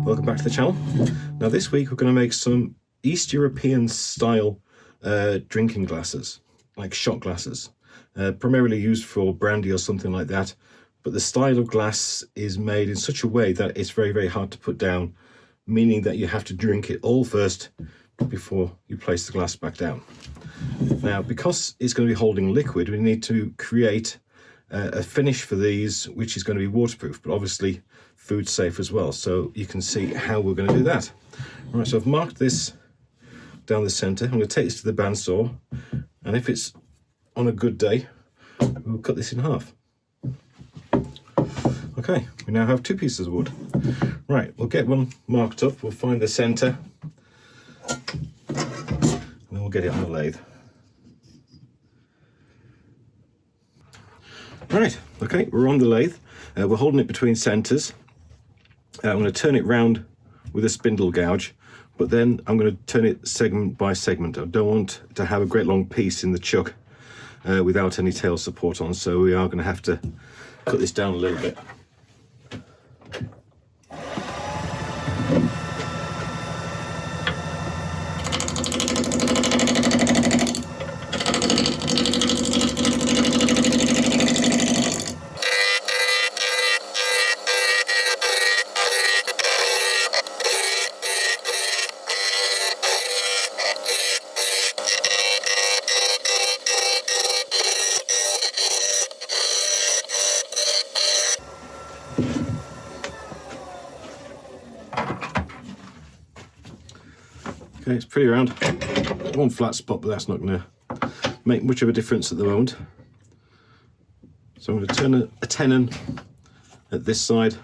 welcome back to the channel. Now this week we're going to make some East European style drinking glasses, like shot glasses, primarily used for brandy or something like that, but the style of glass is made in such a way that it's very, very hard to put down, meaning that you have to drink it all first before you place the glass back down. Now, because it's going to be holding liquid, we need to create a finish for these which is going to be waterproof, but obviously food safe as well. So you can see how we're going to do that. All right, so I've marked this down the center. I'm going to take this to the bandsaw, and if it's on a good day, we'll cut this in half. Okay, we now have two pieces of wood. Right, we'll get one marked up, we'll find the center, and then we'll get it on the lathe. Right, okay, we're on the lathe. We're holding it between centers. I'm going to turn it round with a spindle gouge, but then I'm going to turn it segment by segment. I don't want to have a great long piece in the chuck without any tail support on, so we are going to have to cut this down a little bit. Okay, it's pretty round. One flat spot, but that's not going to make much of a difference at the moment. So I'm going to turn a tenon at this side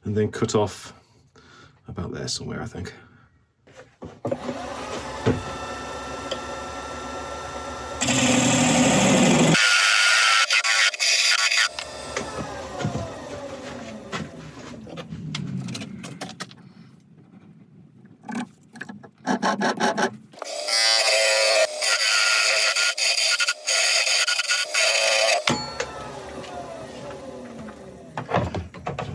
and then cut off about there somewhere, I think.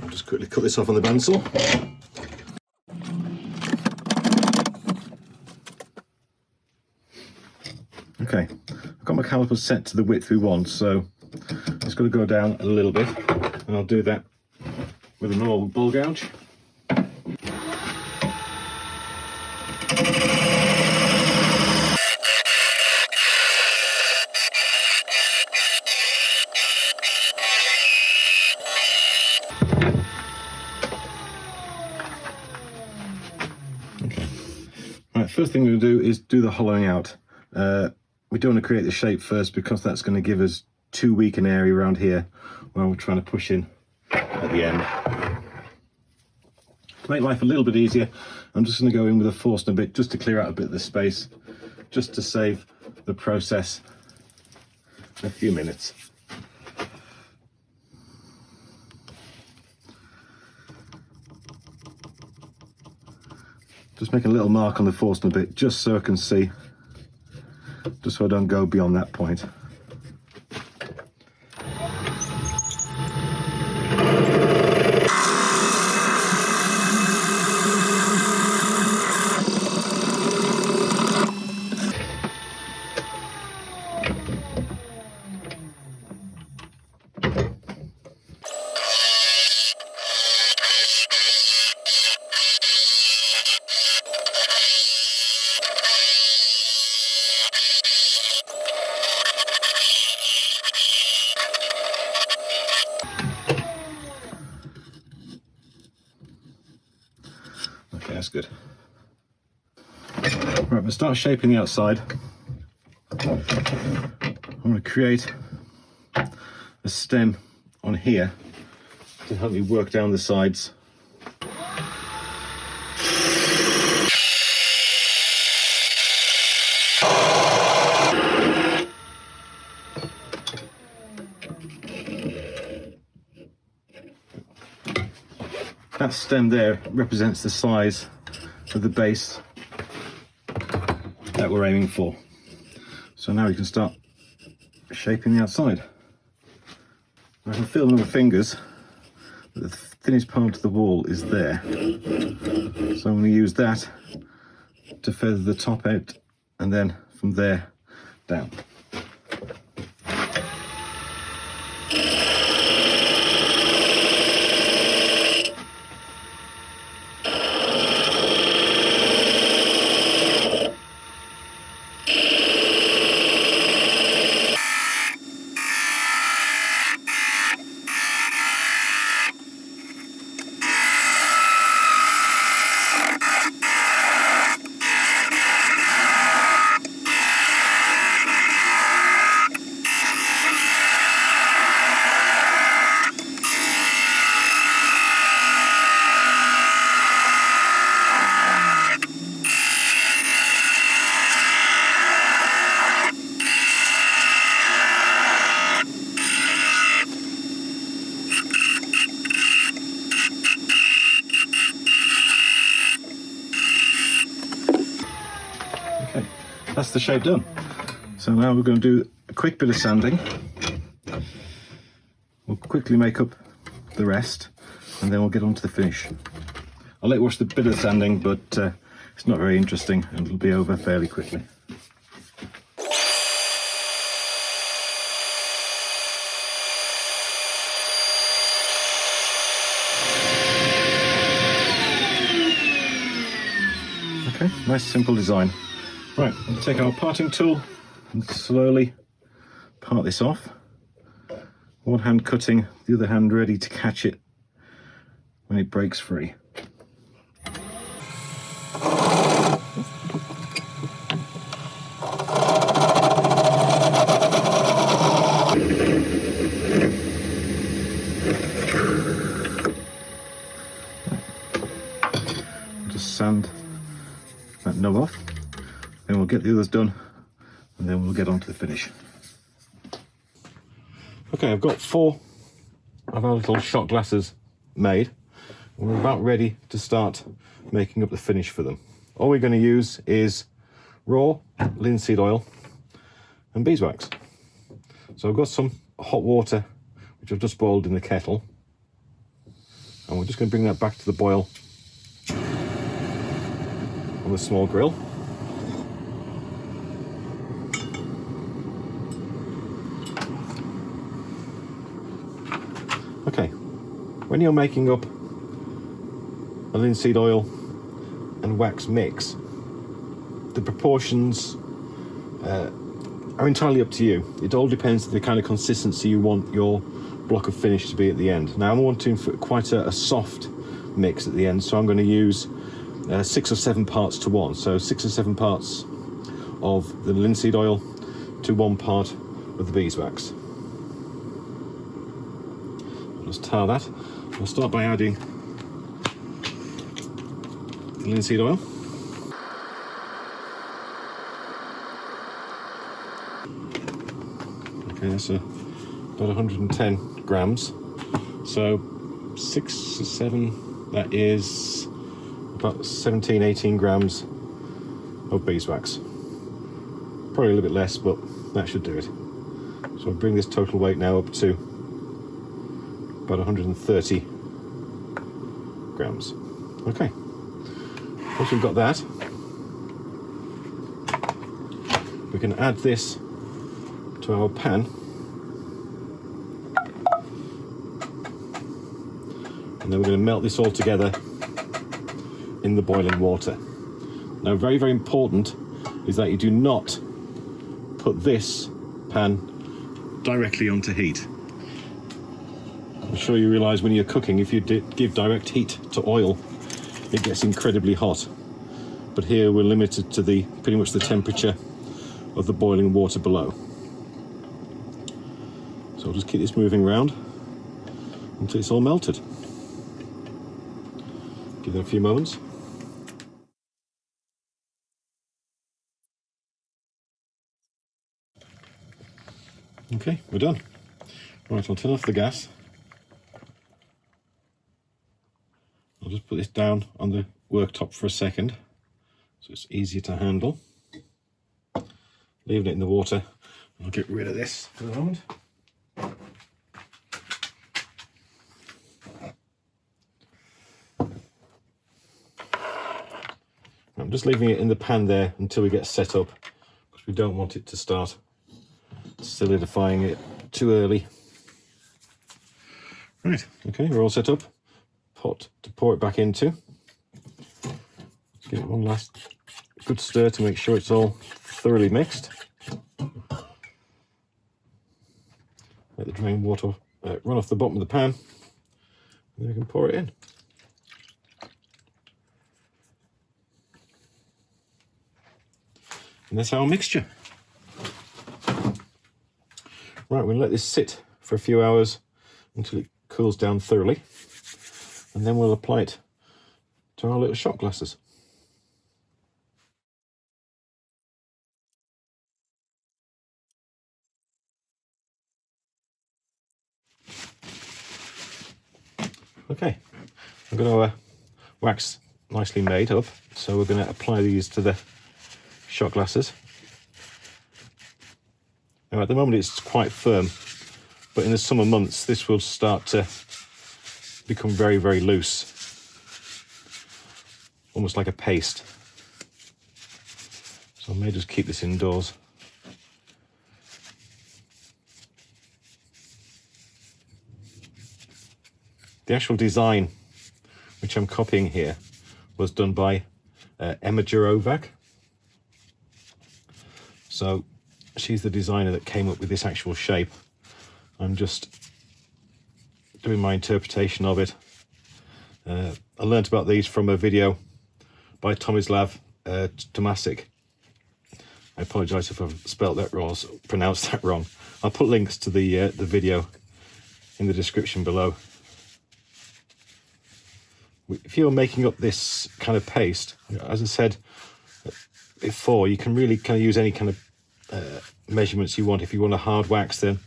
Just quickly cut this off on the bandsaw. Okay, I've got my calipers set to the width we want, so it's got to go down a little bit, and I'll do that with a normal ball gouge. Right, first thing we're going to do is do the hollowing out. We don't want to create the shape first because that's going to give us too weak an area around here where we're trying to push in at the end. To make life a little bit easier, I'm just going to go in with a Forstner bit just to clear out a bit of the space, just to save the process a few minutes. Just make a little mark on the Forstner bit just so I can see, just so I don't go beyond that point. Okay, that's good. Right, we'll start shaping the outside. I'm going to create a stem on here to help me work down the sides. That stem there represents the size of the base that we're aiming for. So now we can start shaping the outside. I can feel them with my fingers, The thinnest part of the wall is there. So I'm going to use that to feather the top out, and then from there down. Okay, that's the shape done. So now we're going to do a quick bit of sanding. We'll quickly make up the rest, and then we'll get on to the finish. I'll let you watch the bit of sanding, but it's not very interesting, and it'll be over fairly quickly. Okay, nice simple design. Right, we'll take our parting tool and slowly part this off. One hand cutting, the other hand ready to catch it when it breaks free. Just sand that knob off, then we'll get the others done, and then we'll get on to the finish. Okay, I've got 4 of our little shot glasses made. We're about ready to start making up the finish for them. All we're going to use is raw linseed oil and beeswax. So I've got some hot water which I've just boiled in the kettle, and we're just going to bring that back to the boil on the small grill. Okay, when you're making up a linseed oil and wax mix, the proportions are entirely up to you. It all depends on the kind of consistency you want your block of finish to be at the end. Now I'm wanting for quite a soft mix at the end, so I'm going to use 6 or 7 parts to 1. So 6 or 7 parts of the linseed oil to 1 part of the beeswax. Just tar that. We'll start by adding the linseed oil. Okay, that's about 110 grams. So 6 or 7, that is about 17, 18 grams of beeswax. Probably a little bit less, but that should do it. So I'll bring this total weight now up to about 130 grams. Okay, once we've got that, we can add this to our pan, and then we're going to melt this all together in the boiling water. Now, very, very important is that you do not put this pan directly onto heat. I'm sure you realise when you're cooking, if you give direct heat to oil, it gets incredibly hot. But here we're limited to pretty much the temperature of the boiling water below. So I'll just keep this moving around until it's all melted. Give it a few moments. Okay, we're done. Right, I'll turn off the gas. I'll just put this down on the worktop for a second so it's easier to handle. Leaving it in the water. I'll get rid of this for the moment. just leaving it in the pan there until we get set up, because we don't want it to start solidifying it too early. Right, okay, we're all set up. Pot to pour it back into. Give it one last good stir to make sure it's all thoroughly mixed. Let the drain water run off the bottom of the pan, and then we can pour it in. And that's our mixture. Right, we'll let this sit for a few hours until it cools down thoroughly, and then we'll apply it to our little shot glasses. Okay, I'm going to wax nicely made up, so we're going to apply these to the shot glasses. Now at the moment it's quite firm, but in the summer months this will start to become very, very loose, almost like a paste. So I may just keep this indoors. The actual design, which I'm copying here, was done by GEROVAC. So she's the designer that came up with this actual shape. I'm just doing my interpretation of it. I learnt about these from a video by Lathe, Tomasic. I apologise if I've spelt that wrong, or pronounced that wrong. I'll put links to the video in the description below. If you're making up this kind of paste, as I said before, you can really kind of use any kind of measurements you want. If you want a hard wax, then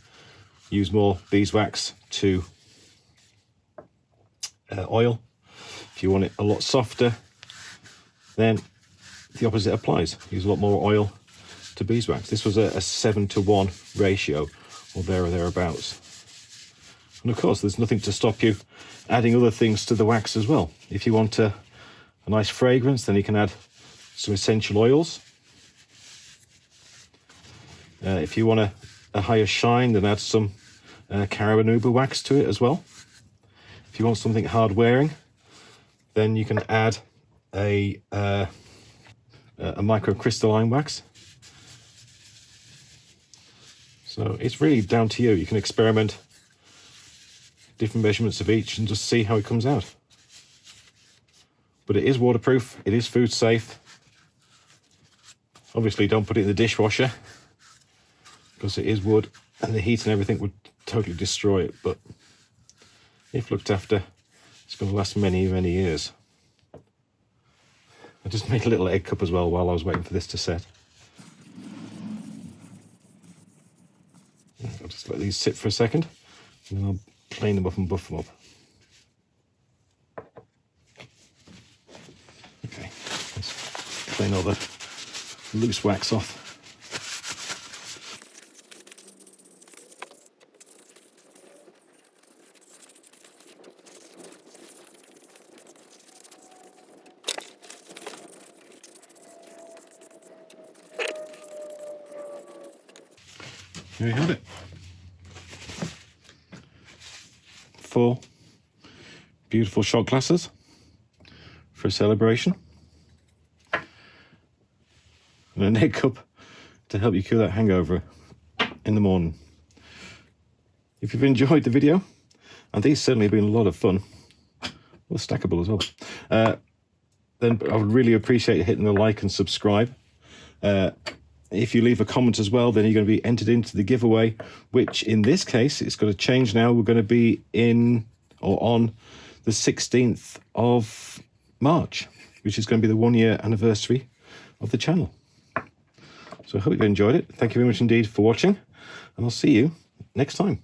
use more beeswax to oil. If you want it a lot softer, then the opposite applies. Use a lot more oil to beeswax. This was a 7-to-1 ratio, or there or thereabouts. And of course, there's nothing to stop you adding other things to the wax as well. If you want a nice fragrance, then you can add some essential oils. If you want a higher shine, then add some carabinooba wax to it as well. If you want something hard wearing, then you can add a microcrystalline wax. So it's really down to you. You can experiment different measurements of each and just see how it comes out. But it is waterproof, it is food safe. Obviously don't put it in the dishwasher because it is wood and the heat and everything would totally destroy it, but if looked after, it's going to last many, many years. I just made a little egg cup as well while I was waiting for this to set. I'll just let these sit for a second and then I'll plane them up and buff them up. Okay, let's plane all the loose wax off. There you have it. 4 beautiful shot glasses for a celebration, and an egg cup to help you cure that hangover in the morning. If you've enjoyed the video, and these certainly have been a lot of fun, well, stackable as well, then I would really appreciate hitting the like and subscribe. If you leave a comment as well, then you're going to be entered into the giveaway, which in this case, it's going to change now. We're going to be in or on the 16th of March, which is going to be the 1-year anniversary of the channel. So I hope you enjoyed it. Thank you very much indeed for watching, and I'll see you next time.